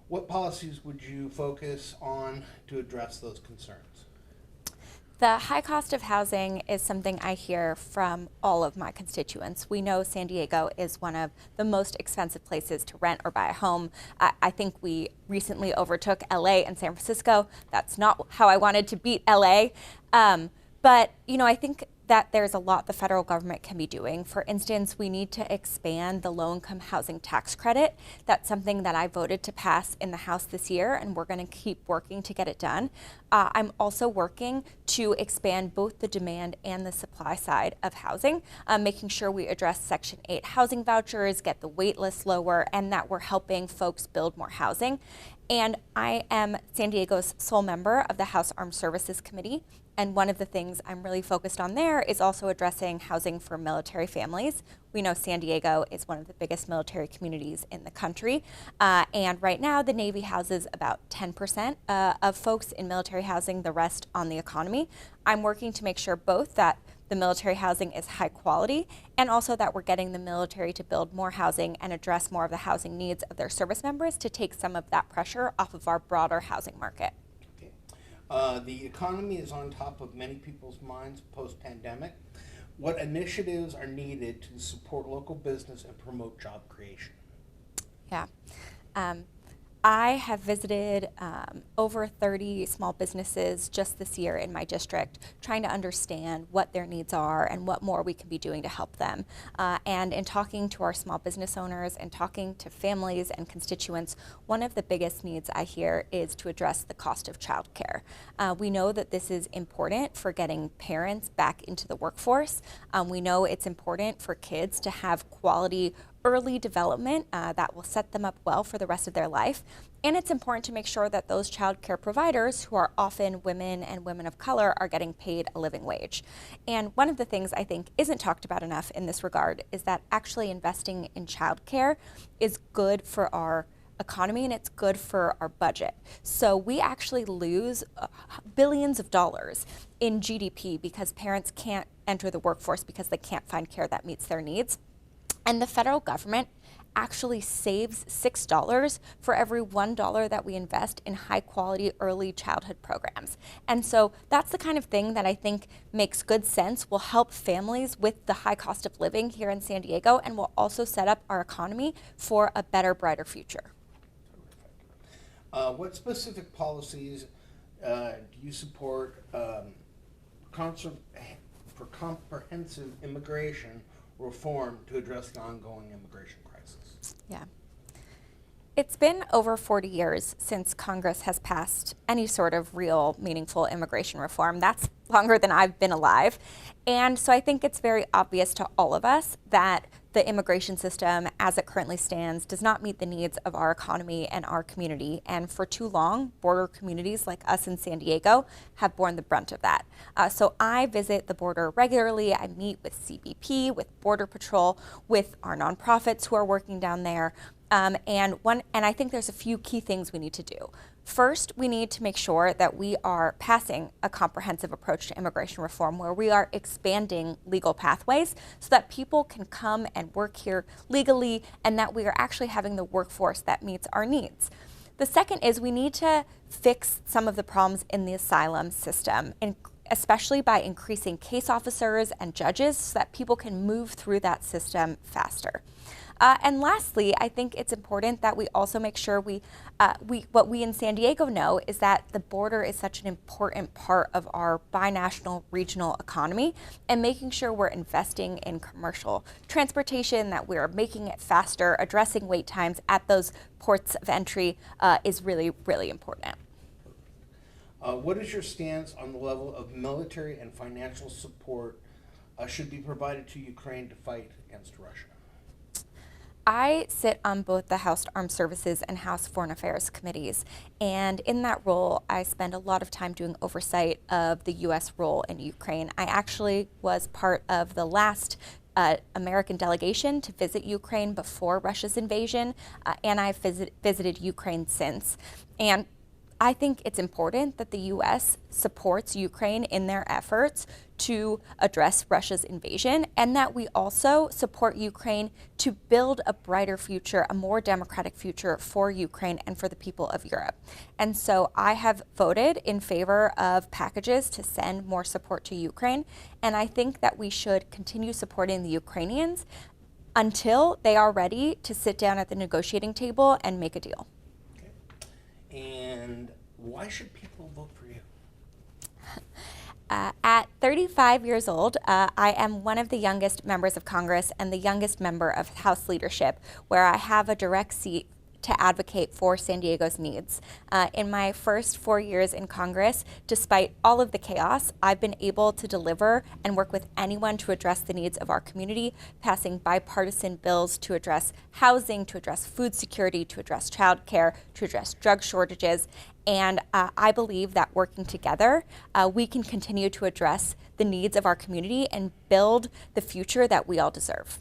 What policies would you focus on to address those concerns? The high cost of housing is something I hear from all of my constituents. We know San Diego is one of the most expensive places to rent or buy a home. I think we recently overtook LA and San Francisco. That's not how I wanted to beat LA. But, I think that there's a lot the federal government can be doing. For instance, we need to expand the low income housing tax credit. That's something that I voted to pass in the House this year, and we're going to keep working to get it done. I'm also working to expand both the demand and the supply side of housing, making sure we address Section 8 housing vouchers, get the wait list lower, and that we're helping folks build more housing. And I am San Diego's sole member of the House Armed Services Committee. And one of the things I'm really focused on there is also addressing housing for military families. We know San Diego is one of the biggest military communities in the country. And right now, the Navy houses about 10% of folks in military housing, the rest on the economy. I'm working to make sure both that the military housing is high quality and also that we're getting the military to build more housing and address more of the housing needs of their service members to take some of that pressure off of our broader housing market. Okay. The economy is on top of many people's minds post-pandemic. What initiatives are needed to support local business and promote job creation? Yeah. I have visited over 30 small businesses just this year in my district, trying to understand what their needs are and what more we can be doing to help them. And in talking to our small business owners and talking to families and constituents, one of the biggest needs I hear is to address the cost of childcare. We know that this is important for getting parents back into the workforce. We know it's important for kids to have quality early development that will set them up well for the rest of their life. And it's important to make sure that those child care providers, who are often women and women of color, are getting paid a living wage. And one of the things I think isn't talked about enough in this regard is that actually investing in child care is good for our economy and it's good for our budget. So we actually lose billions of dollars in GDP because parents can't enter the workforce because they can't find care that meets their needs. And the federal government actually saves $6 for every $1 that we invest in high quality early childhood programs. And so that's the kind of thing that I think makes good sense, will help families with the high cost of living here in San Diego, and will also set up our economy for a better, brighter future. What specific policies do you support for comprehensive immigration reform to address the ongoing immigration crisis? Yeah. It's been over 40 years since Congress has passed any sort of real, meaningful immigration reform. That's longer than I've been alive. And so I think it's very obvious to all of us that the immigration system, as it currently stands, does not meet the needs of our economy and our community. And for too long, border communities like us in San Diego have borne the brunt of that. So I visit the border regularly. I meet with CBP, with Border Patrol, with our nonprofits who are working down there. And I think there's a few key things we need to do. First, we need to make sure that we are passing a comprehensive approach to immigration reform where we are expanding legal pathways so that people can come and work here legally and that we are actually having the workforce that meets our needs. The second is we need to fix some of the problems in the asylum system, especially by increasing case officers and judges so that people can move through that system faster. And lastly, I think it's important that we also make sure what we in San Diego know is that the border is such an important part of our binational regional economy, and making sure we're investing in commercial transportation, that we're making it faster, addressing wait times at those ports of entry is really, really important. What is your stance on the level of military and financial support should be provided to Ukraine to fight against Russia? I sit on both the House Armed Services and House Foreign Affairs committees, and in that role, I spend a lot of time doing oversight of the U.S. role in Ukraine. I actually was part of the last American delegation to visit Ukraine before Russia's invasion, and I've visited Ukraine since. And I think it's important that the U.S. supports Ukraine in their efforts to address Russia's invasion, and that we also support Ukraine to build a brighter future, a more democratic future for Ukraine and for the people of Europe. And so I have voted in favor of packages to send more support to Ukraine, and I think that we should continue supporting the Ukrainians until they are ready to sit down at the negotiating table and make a deal. And why should people vote for you? At 35 years old, I am one of the youngest members of Congress and the youngest member of House leadership, where I have a direct seat to advocate for San Diego's needs. In my first 4 years in Congress, despite all of the chaos, I've been able to deliver and work with anyone to address the needs of our community, passing bipartisan bills to address housing, to address food security, to address childcare, to address drug shortages. And I believe that working together, we can continue to address the needs of our community and build the future that we all deserve.